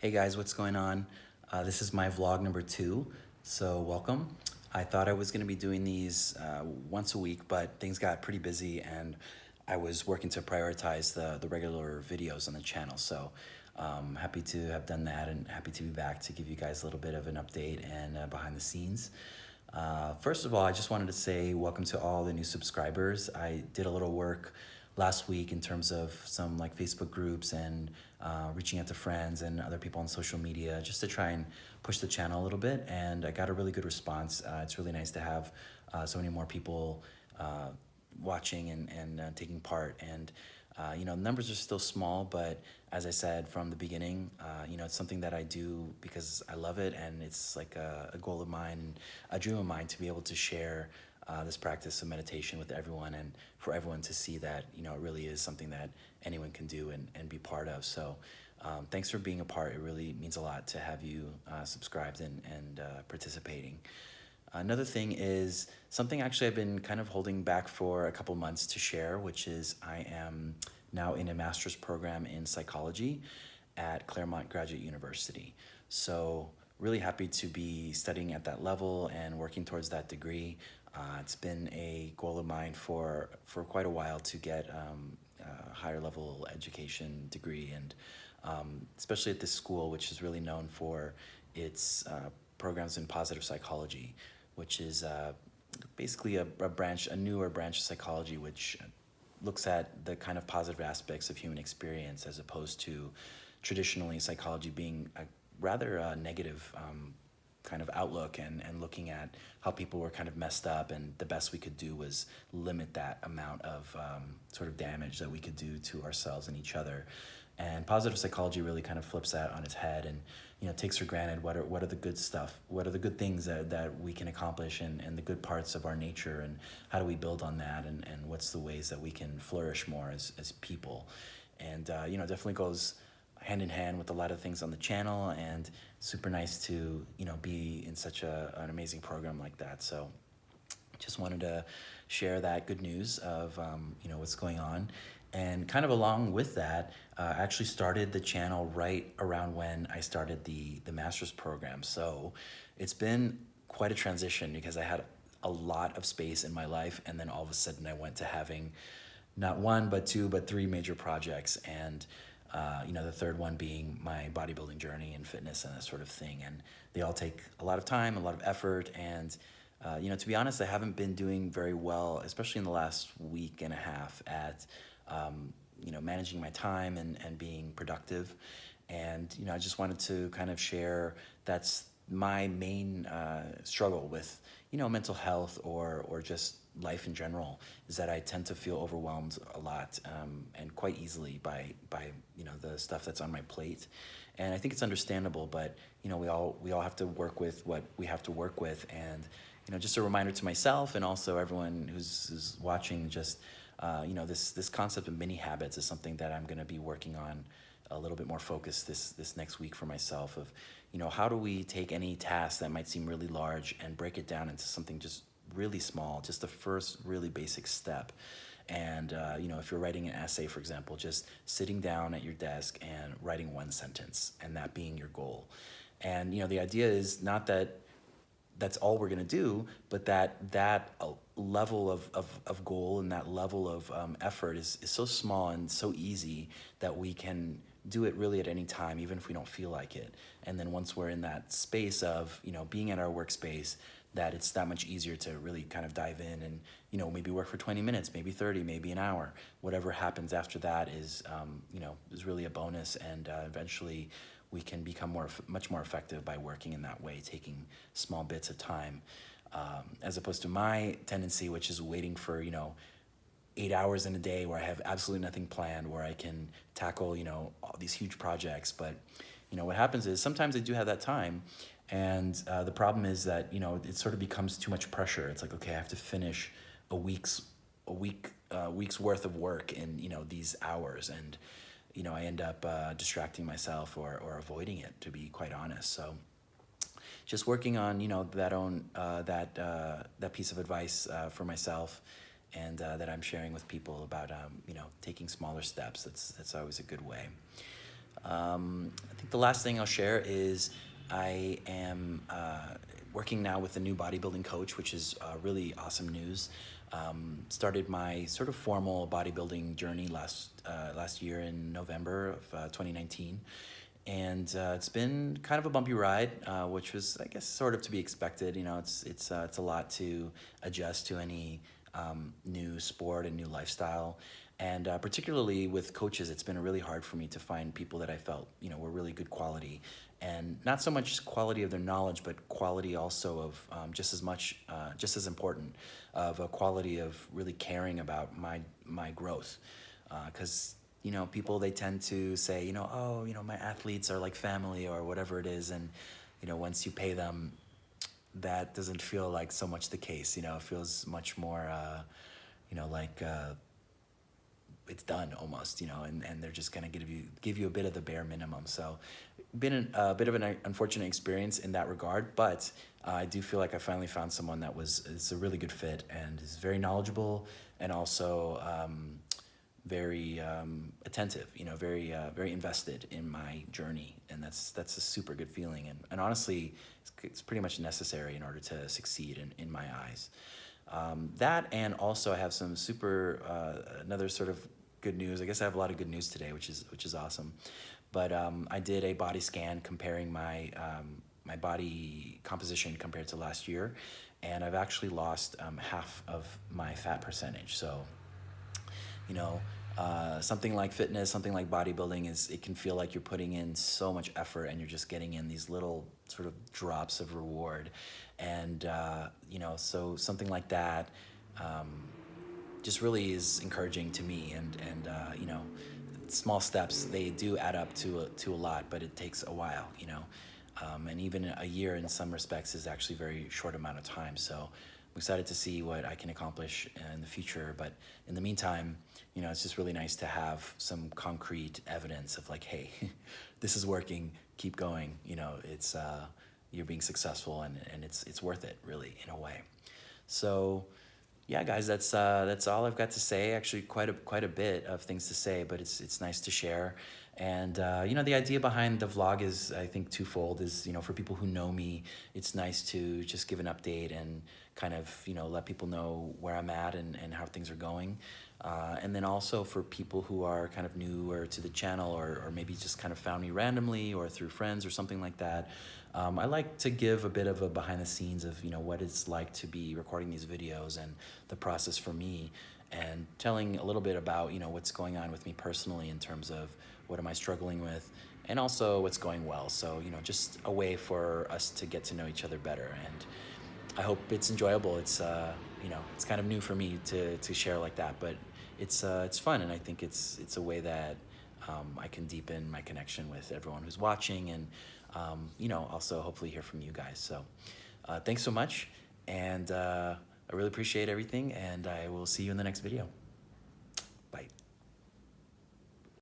Hey guys, what's going on? This is my vlog number 2, so welcome. I thought I was going to be doing these once a week, but things got pretty busy and I was working to prioritize the regular videos on the channel. So happy to have done that and happy to be back to give you guys a little bit of an update and behind the scenes. First of all, I just wanted to say welcome to all the new subscribers. I did a little work last week in terms of some like Facebook groups and reaching out to friends and other people on social media just to try and push the channel a little bit, and I got a really good response. It's really nice to have so many more people watching and taking part, and numbers are still small, but as I said from the beginning, it's something that I do because I love it, and it's like a goal of mine, a dream of mine, to be able to share this practice of meditation with everyone, and for everyone to see that it really is something that anyone can do and be part of. So thanks for being a part. It really means a lot to have you subscribed and participating. Another thing is something actually I've been kind of holding back for a couple months to share, which is I am now in a master's program in psychology at Claremont Graduate University. So really happy to be studying at that level and working towards that degree. It's been a goal of mine for quite a while to get a higher level education degree, and especially at this school, which is really known for its programs in positive psychology, which is basically a newer branch of psychology, which looks at the kind of positive aspects of human experience, as opposed to traditionally psychology being a rather negative kind of outlook, and looking at how people were kind of messed up, and the best we could do was limit that amount of sort of damage that we could do to ourselves and each other. And positive psychology really kind of flips that on its head, and takes for granted what are the good stuff, what are the good things that we can accomplish, and the good parts of our nature, and how do we build on that, and what's the ways that we can flourish more as people. And definitely goes hand in hand with a lot of things on the channel, and super nice to be in such an amazing program like that. So just wanted to share that good news of what's going on. And kind of along with that, I actually started the channel right around when I started the master's program. So it's been quite a transition, because I had a lot of space in my life, and then all of a sudden I went to having not one but two but three major projects, and the third one being my bodybuilding journey and fitness and that sort of thing. And they all take a lot of time, a lot of effort, and to be honest, I haven't been doing very well, especially in the last week and a half, at managing my time and being productive. And I just wanted to kind of share that's my main struggle with mental health, or just life in general, is that I tend to feel overwhelmed a lot, and quite easily by the stuff that's on my plate. And I think it's understandable, but we all have to work with what we have to work with. And just a reminder to myself, and also everyone who's watching, just this concept of mini habits is something that I'm going to be working on a little bit more focused this next week for myself. Of how do we take any task that might seem really large and break it down into something just really small, just the first really basic step. And if you're writing an essay, for example, just sitting down at your desk and writing one sentence, and that being your goal. And the idea is not that that's all we're going to do, but that level of goal, and that level of effort is so small and so easy that we can do it really at any time, even if we don't feel like it. And then once we're in that space of being at our workspace, that it's that much easier to really kind of dive in and maybe work for 20 minutes, maybe 30, maybe an hour. Whatever happens after that is really a bonus, and eventually we can become much more effective by working in that way, taking small bits of time, as opposed to my tendency, which is waiting for 8 hours in a day where I have absolutely nothing planned, where I can tackle all these huge projects. But what happens is sometimes I do have that time, and the problem is that it sort of becomes too much pressure. It's like, okay, I have to finish a week's worth of work in these hours, and I end up distracting myself or avoiding it, to be quite honest. So just working on that piece of advice for myself, and that I'm sharing with people about taking smaller steps. That's always a good way. I think the last thing I'll share is I am working now with a new bodybuilding coach, which is really awesome news. Started my sort of formal bodybuilding journey last year in November of 2019. And it's been kind of a bumpy ride, which was, I guess, sort of to be expected. You know, it's a lot to adjust to any new sport and new lifestyle. And particularly with coaches, it's been really hard for me to find people that I felt, you know, were really good quality. And not so much quality of their knowledge, but quality also of just as important, of a quality of really caring about my growth. Because you know, people, they tend to say, you know, oh, you know, my athletes are like family or whatever it is, and you know, once you pay them, that doesn't feel like so much the case. You know, it feels much more, you know, like it's done almost. You know, and they're just gonna give you a bit of the bare minimum. So, been a bit of an unfortunate experience in that regard, but I do feel like I finally found someone that is a really good fit and is very knowledgeable and also very attentive, you know, very invested in my journey, and that's a super good feeling, and honestly, it's pretty much necessary in order to succeed in my eyes. That, and also I have some super another sort of good news. I guess I have a lot of good news today, which is awesome. But I did a body scan comparing my body composition compared to last year, and I've actually lost half of my fat percentage. So, you know, something like fitness, something like bodybuilding it can feel like you're putting in so much effort and you're just getting in these little sort of drops of reward. And, you know, so something like that just really is encouraging to me. And you know, small steps, they do add up to a lot, but it takes a while, you know. And even a year in some respects is actually a very short amount of time. So I'm excited to see what I can accomplish in the future. But in the meantime, you know, it's just really nice to have some concrete evidence of like, hey, this is working, keep going. You know, it's you're being successful, and it's worth it, really, in a way. So yeah, guys, that's all I've got to say. Actually, quite a bit of things to say, but it's nice to share. And you know, the idea behind the vlog is, I think, twofold. Is, you know, for people who know me, it's nice to just give an update and kind of, you know, let people know where I'm at and how things are going. And then also for people who are kind of newer to the channel, or maybe just kind of found me randomly or through friends or something like that. I like to give a bit of a behind the scenes of, you know, what it's like to be recording these videos and the process for me, and telling a little bit about, you know, what's going on with me personally in terms of what am I struggling with, and also what's going well. So, you know, just a way for us to get to know each other better. And I hope it's enjoyable. It's you know, it's kind of new for me to share like that, but it's fun, and I think it's a way that I can deepen my connection with everyone who's watching, and you know, also hopefully hear from you guys. So thanks so much, and I really appreciate everything, and I will see you in the next video. Bye.